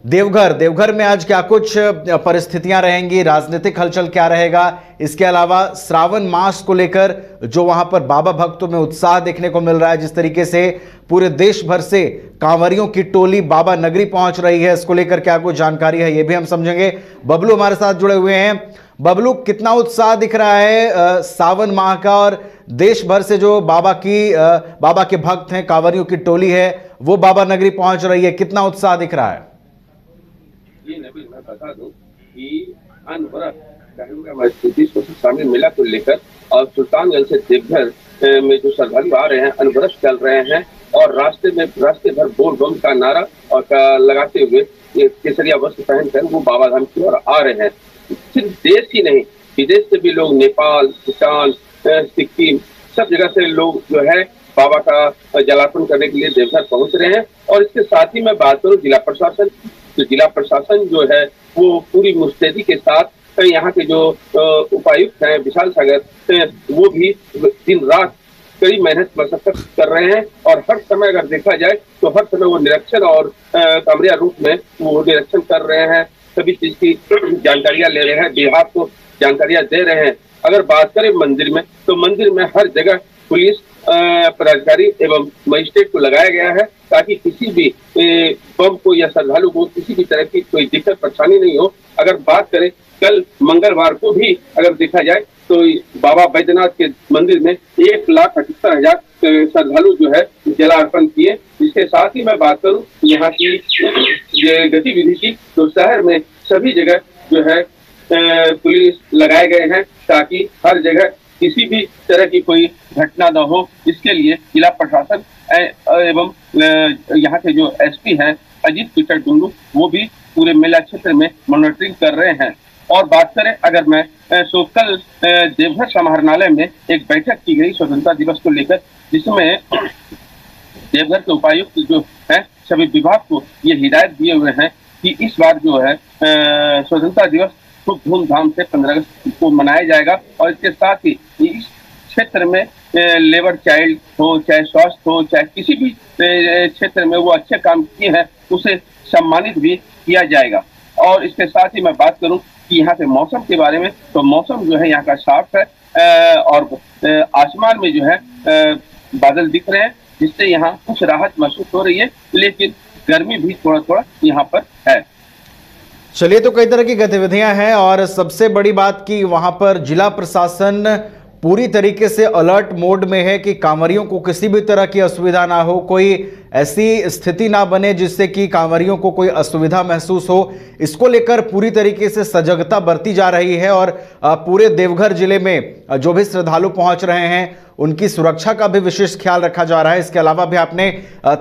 देवघर देवघर में आज क्या कुछ परिस्थितियां रहेंगी, राजनीतिक हलचल क्या रहेगा, इसके अलावा श्रावण मास को लेकर जो वहां पर बाबा भक्तों में उत्साह देखने को मिल रहा है, जिस तरीके से पूरे देश भर से कांवरियों की टोली बाबा नगरी पहुंच रही है, इसको लेकर क्या कुछ जानकारी है ये भी हम समझेंगे। बबलू हमारे साथ जुड़े हुए हैं। बबलू, कितना उत्साह दिख रहा है सावन माह का, और देश भर से जो बाबा के भक्त हैं, कांवरियों की टोली है, वो बाबा नगरी पहुंच रही है, कितना उत्साह दिख रहा है? ये नबी मैं बता दूं कि अनवरत शामिल मेला को लेकर और सुल्तानगंज से देवघर में जो श्रद्धालु आ रहे हैं अनवरत चल रहे हैं और रास्ते भर बोल बम का नारा और लगाते हुए ये केसरिया वस्त्र पहनकर वो बाबा धाम की ओर आ रहे हैं। सिर्फ देश ही नहीं, विदेश से भी लोग, नेपाल, भूटान, सिक्किम, सब जगह से लोग जो है बाबा का जलार्पण करने के लिए देवघर पहुंच रहे हैं। और इसके साथ ही मैं बात करूं जिला प्रशासन, तो जिला प्रशासन जो है वो पूरी मुस्तैदी के साथ यहाँ के जो उपायुक्त हैं विशाल सागर, वो भी दिन रात कड़ी मेहनत मशक्कत कर रहे हैं और हर समय अगर देखा जाए तो हर समय वो निरीक्षण और कैमरा रूप में वो निरीक्षण कर रहे हैं, सभी चीज की जानकारियां ले रहे हैं, बिहार को जानकारियां दे रहे हैं। अगर बात करें मंदिर में, तो मंदिर में हर जगह पुलिस पदाधिकारी एवं मजिस्ट्रेट को लगाया गया है ताकि किसी भी बम को या श्रद्धालु को किसी भी तरह की कोई दिक्कत परेशानी नहीं हो। अगर बात करें कल मंगलवार को भी अगर देखा जाए तो बाबा बैद्यनाथ के मंदिर में 1,78,000 श्रद्धालु जो है जलार्पण किए। इसके साथ ही मैं बात करूं यहाँ की गतिविधि की, तो शहर में सभी जगह जो है पुलिस लगाए गए हैं ताकि हर जगह किसी भी तरह की कोई घटना न हो। इसके लिए जिला प्रशासन एवं यहाँ के जो एसपी हैं अजीत पीटर टुंडू, वो भी पूरे मेला क्षेत्र में मॉनिटरिंग कर रहे हैं। और बात करें अगर मैं तो कल देवघर समाहरणालय में एक बैठक की गई स्वतंत्रता दिवस को लेकर, जिसमें देवघर के उपायुक्त जो है सभी विभाग को ये हिदायत दिए हुए हैं कि इस बार जो है स्वतंत्रता दिवस खूब धूमधाम से 15 अगस्त को मनाया जाएगा। और इसके साथ ही इस क्षेत्र में लेबर चाइल्ड हो, चाहे स्वास्थ्य हो, चाहे किसी भी क्षेत्र में वो अच्छे काम किए हैं उसे सम्मानित भी किया जाएगा। और इसके साथ ही मैं बात करूं कि यहाँ के मौसम के बारे में, तो मौसम जो है यहाँ का साफ है और आसमान में जो है बादल दिख रहे हैं, जिससे यहाँ कुछ राहत महसूस हो रही है, लेकिन गर्मी भी थोड़ा थोड़ा यहाँ पर है। चलिए, तो कई तरह की गतिविधियां हैं और सबसे बड़ी बात कि वहां पर जिला प्रशासन पूरी तरीके से अलर्ट मोड में है कि कांवरियों को किसी भी तरह की असुविधा ना हो, कोई ऐसी स्थिति ना बने जिससे कि कांवरियों को कोई असुविधा महसूस हो। इसको लेकर पूरी तरीके से सजगता बरती जा रही है और पूरे देवघर जिले में जो भी श्रद्धालु पहुंच रहे हैं उनकी सुरक्षा का भी विशेष ख्याल रखा जा रहा है। इसके अलावा भी आपने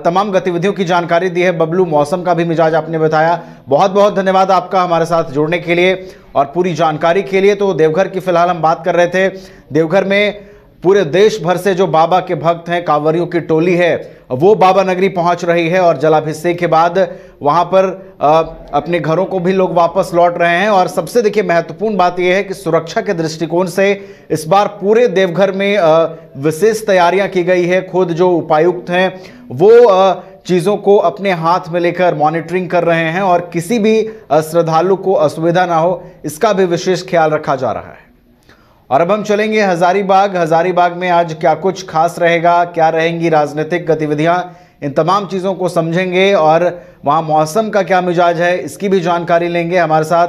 तमाम गतिविधियों की जानकारी दी है। बबलू, मौसम का भी मिजाज आपने बताया। बहुत बहुत धन्यवाद आपका हमारे साथ जुड़ने के लिए और पूरी जानकारी के लिए। तो देवघर की फिलहाल हम बात कर रहे थे। देवघर में पूरे देश भर से जो बाबा के भक्त हैं, कांवरियों की टोली है, वो बाबा नगरी पहुंच रही है और जलाभिषेक के बाद वहां पर अपने घरों को भी लोग वापस लौट रहे हैं। और सबसे देखिए महत्वपूर्ण बात यह है कि सुरक्षा के दृष्टिकोण से इस बार पूरे देवघर में विशेष तैयारियां की गई है। खुद जो उपायुक्त हैं वो चीज़ों को अपने हाथ में लेकर मॉनिटरिंग कर रहे हैं और किसी भी श्रद्धालु को असुविधा ना हो, इसका भी विशेष ख्याल रखा जा रहा है। और अब हम चलेंगे हजारीबाग। हजारीबाग में आज क्या कुछ खास रहेगा, क्या रहेंगी राजनीतिक गतिविधियां, इन तमाम चीज़ों को समझेंगे और वहां मौसम का क्या मिजाज है इसकी भी जानकारी लेंगे। हमारे साथ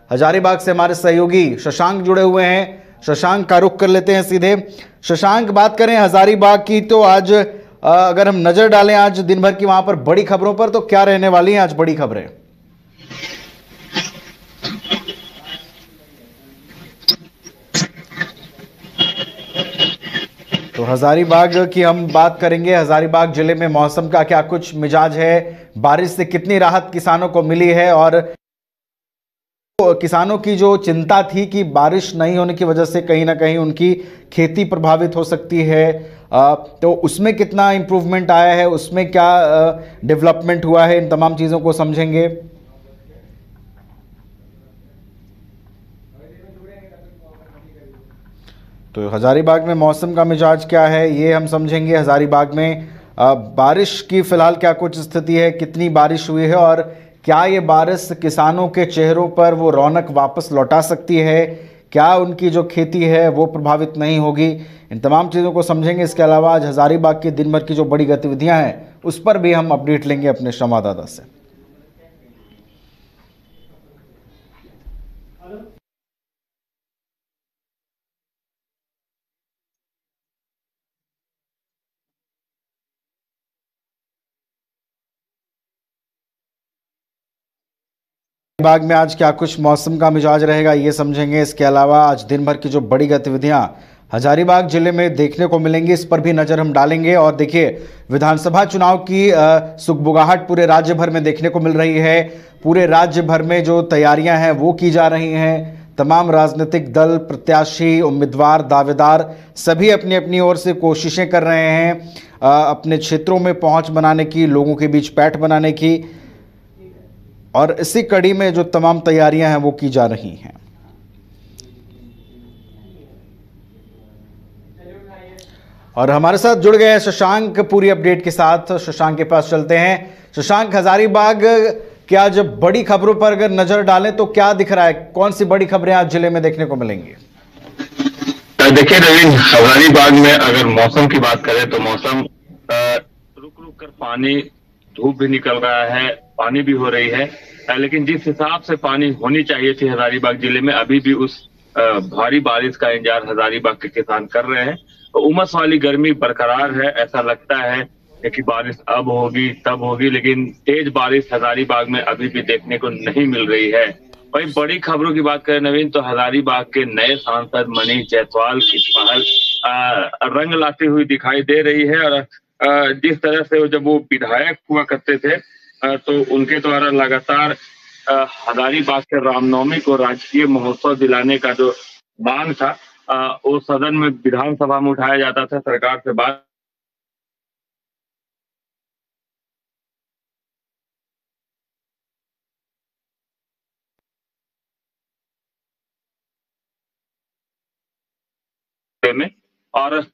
हजारीबाग से हमारे सहयोगी शशांक जुड़े हुए हैं। शशांक का रुख कर लेते हैं सीधे। शशांक, बात करें हजारीबाग की, तो आज अगर हम नजर डालें आज दिन भर की वहां पर बड़ी खबरों पर, तो क्या रहने वाली हैं आज बड़ी खबरें? तो हजारीबाग की हम बात करेंगे। हजारीबाग जिले में मौसम का क्या कुछ मिजाज है, बारिश से कितनी राहत किसानों को मिली है, और किसानों की जो चिंता थी कि बारिश नहीं होने की वजह से कहीं ना कहीं उनकी खेती प्रभावित हो सकती है, तो उसमें कितना इम्प्रूवमेंट आया है, उसमें क्या डेवलपमेंट हुआ है, इन तमाम चीज़ों को समझेंगे। तो हजारीबाग में मौसम का मिजाज क्या है ये हम समझेंगे। हजारीबाग में बारिश की फिलहाल क्या कुछ स्थिति है, कितनी बारिश हुई है और क्या ये बारिश किसानों के चेहरों पर वो रौनक वापस लौटा सकती है? क्या उनकी जो खेती है वो प्रभावित नहीं होगी? इन तमाम चीज़ों को समझेंगे। इसके अलावा आज हजारीबाग की दिन भर की जो बड़ी गतिविधियां हैं उस पर भी हम अपडेट लेंगे अपने संवाददाता से। बाग में आज क्या कुछ मौसम का मिजाज रहेगा ये समझेंगे। इसके अलावा आज दिन भर की जो बड़ी गतिविधियां हजारीबाग जिले में देखने को मिलेंगी इस पर भी नजर हम डालेंगे। और देखिए, विधानसभा चुनाव की सुगबुगाहट पूरे राज्य भर में देखने को मिल रही है। पूरे राज्य भर में जो तैयारियां हैं वो की जा रही हैं। तमाम राजनीतिक दल, प्रत्याशी, उम्मीदवार, दावेदार सभी अपनी अपनी ओर से कोशिशें कर रहे हैं अपने क्षेत्रों में पहुंच बनाने की, लोगों के बीच पैठ बनाने की। और इसी कड़ी में जो तमाम तैयारियां हैं वो की जा रही हैं। और हमारे साथ जुड़ गए शशांक पूरी अपडेट के साथ। शशांक के पास चलते हैं। शशांक, हजारीबाग की आज बड़ी खबरों पर अगर नजर डालें तो क्या दिख रहा है? कौन सी बड़ी खबरें आज जिले में देखने को मिलेंगी? देखिए नवीन, हजारीबाग में अगर मौसम की बात करें तो मौसम रुक रुक कर पानी, धूप भी निकल रहा है, पानी भी हो रही है, लेकिन जिस हिसाब से पानी होनी चाहिए थी हजारीबाग जिले में, अभी भी उस भारी बारिश का इंतजार हजारीबाग के किसान कर रहे हैं। तो उमस वाली गर्मी बरकरार है। ऐसा लगता है कि बारिश अब होगी तब होगी, लेकिन तेज बारिश हजारीबाग में अभी भी देखने को नहीं मिल रही है। वही बड़ी खबरों की बात करें नवीन, तो हजारीबाग के नए सांसद मनीष जायसवाल की पहल रंग लाती हुई दिखाई दे रही है। और जिस तरह से जब वो विधायक हुआ करते थे तो उनके द्वारा लगातार हजारीबाग के रामनवमी को राजकीय महोत्सव दिलाने का जो मांग था वो सदन में, विधानसभा में उठाया जाता था सरकार से बात में। और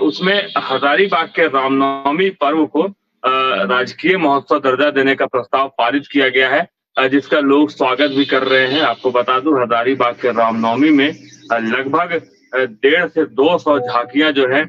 उसमें हजारीबाग के रामनवमी पर्व को राजकीय महोत्सव दर्जा देने का प्रस्ताव पारित किया गया है, जिसका लोग स्वागत भी कर रहे हैं। आपको बता दूं, हजारीबाग के रामनवमी में लगभग 150 से 200 झांकियां जो है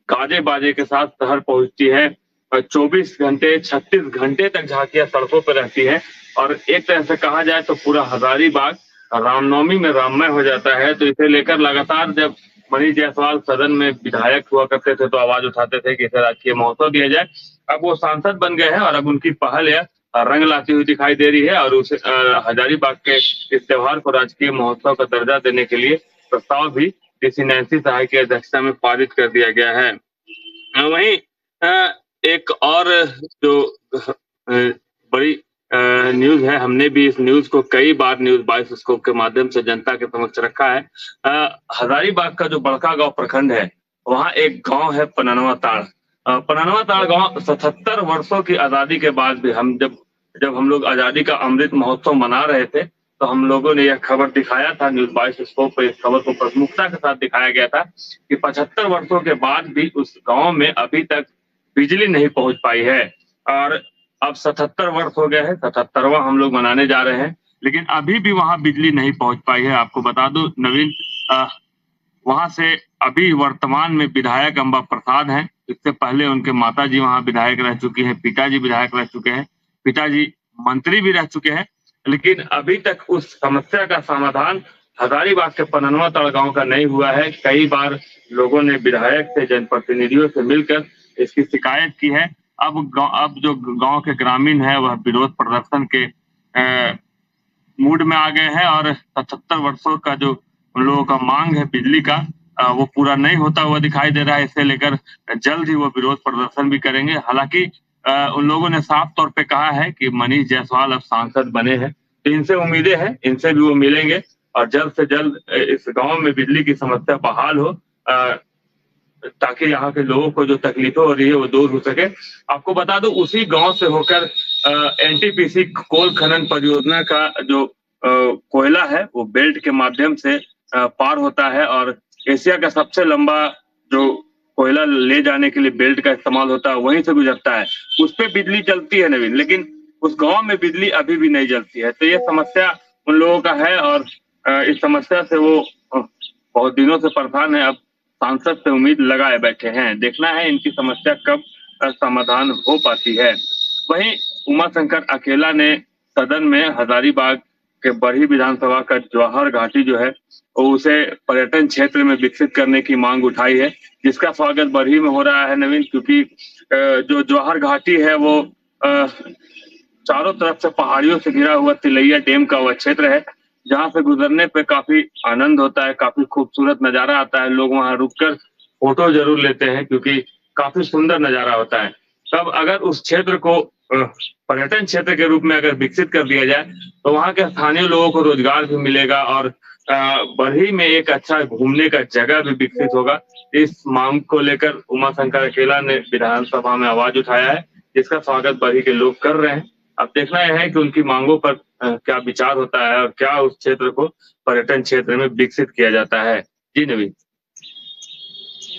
गाजे बाजे के साथ शहर पहुंचती है। 24 घंटे 36 घंटे तक झांकियां सड़कों पर रहती है। और एक तरह से कहा जाए तो पूरा हजारीबाग रामनवमी में राममय हो जाता है। तो इसे लेकर लगातार जब मनीष जायसवाल सदन में विधायक हुआ करते थे तो आवाज उठाते थे कि इसे राजकीय महोत्सव दिया जाए। अब वो सांसद बन गए हैं और अब उनकी पहल है रंग लाती हुई दिखाई दे रही है। और उसे हजारीबाग के इस त्योहार को राजकीय महोत्सव का दर्जा देने के लिए प्रस्ताव भी डीसी नैन्सी सहाय की अध्यक्षता में पारित कर दिया गया है। वहीं एक और जो बड़ी न्यूज है, हमने भी इस न्यूज को कई बार न्यूज 22 स्कोप के माध्यम से जनता के समक्ष रखा है। हजारीबाग का जो बड़का गांव प्रखंड है, वहाँ एक गांव है पननवा ताड़। पननवा ताड़ गांव 77 वर्षों की आजादी के बाद भी, हम जब हम लोग आजादी का अमृत महोत्सव मना रहे थे तो हम लोगों ने यह खबर दिखाया था न्यूज 22 स्कोप पर। इस खबर को प्रमुखता के साथ दिखाया गया था कि 75 वर्षों के बाद भी उस गांव में अभी तक बिजली नहीं पहुंच पाई है। और अब 77 वर्ष हो गए हैं, 77वां हम लोग मनाने जा रहे हैं, लेकिन अभी भी वहां बिजली नहीं पहुंच पाई है। आपको बता दूं नवीन, वहां से अभी वर्तमान में विधायक अंबा प्रसाद हैं। इससे पहले उनके माता जी वहां विधायक रह चुकी है, पिताजी विधायक रह चुके हैं, पिताजी मंत्री भी रह चुके हैं, लेकिन अभी तक उस समस्या का समाधान हजारीबाग के पननवा ताड़ गांव का नहीं हुआ है। कई बार लोगों ने विधायक से, जनप्रतिनिधियों से मिलकर इसकी शिकायत की है। अब जो गांव के ग्रामीण है वह विरोध प्रदर्शन के मूड में आ गए हैं और 77 वर्षों का जो उन लोगों का मांग है बिजली का, वो पूरा नहीं होता हुआ दिखाई दे रहा है। इसे लेकर जल्द ही वो विरोध प्रदर्शन भी करेंगे। हालांकि उन लोगों ने साफ तौर पे कहा है कि मनीष जायसवाल अब सांसद बने हैं तो इनसे उम्मीदें हैं, इनसे भी वो मिलेंगे और जल्द से जल्द इस गांव में बिजली की समस्या बहाल हो, ताकि यहाँ के लोगों को जो तकलीफें हो रही है वो दूर हो सके। आपको बता दूं, उसी गांव से होकर एनटीपीसी कोल खनन परियोजना का जो कोयला है वो बेल्ट के माध्यम से पार होता है और एशिया का सबसे लंबा जो कोयला ले जाने के लिए बेल्ट का इस्तेमाल होता है वहीं से गुजरता है। उस पे बिजली चलती है नवीन, लेकिन उस गांव में बिजली अभी भी नहीं जलती है। तो ये समस्या उन लोगों का है और इस समस्या से वो बहुत दिनों से परेशान है। अब सांसद से उम्मीद लगाए बैठे हैं, देखना है इनकी समस्या कब समाधान हो पाती है। वहीं उमाशंकर अकेला ने सदन में हजारीबाग के बरही विधानसभा का जवाहर घाटी जो है उसे पर्यटन क्षेत्र में विकसित करने की मांग उठाई है, जिसका स्वागत बरही में हो रहा है नवीन, क्योंकि जो जवाहर घाटी है वो चारों तरफ से पहाड़ियों से घिरा हुआ तिलैया डैम का वह क्षेत्र है, जहां से गुजरने पे काफी आनंद होता है, काफी खूबसूरत नजारा आता है। लोग वहां रुककर फोटो जरूर लेते हैं क्योंकि काफी सुंदर नजारा होता है। तब अगर उस क्षेत्र को पर्यटन क्षेत्र के रूप में अगर विकसित कर दिया जाए तो वहां के स्थानीय लोगों को रोजगार भी मिलेगा और बरही में एक अच्छा घूमने का जगह भी विकसित होगा। इस मांग को लेकर उमाशंकर अकेला ने विधानसभा में आवाज उठाया है, जिसका स्वागत बरही के लोग कर रहे हैं। अब देखना यह है कि उनकी मांगों पर क्या विचार होता है और क्या उस क्षेत्र को पर्यटन क्षेत्र में विकसित किया जाता है। जी नवीन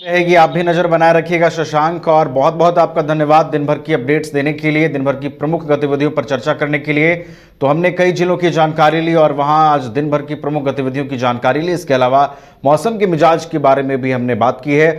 रहेगी, आप भी नजर बनाए रखिएगा शशांक, और बहुत बहुत आपका धन्यवाद दिन भर की अपडेट्स देने के लिए, दिन भर की प्रमुख गतिविधियों पर चर्चा करने के लिए। तो हमने कई जिलों की जानकारी ली और वहां आज दिन भर की प्रमुख गतिविधियों की जानकारी ली। इसके अलावा मौसम के मिजाज के बारे में भी हमने बात की है।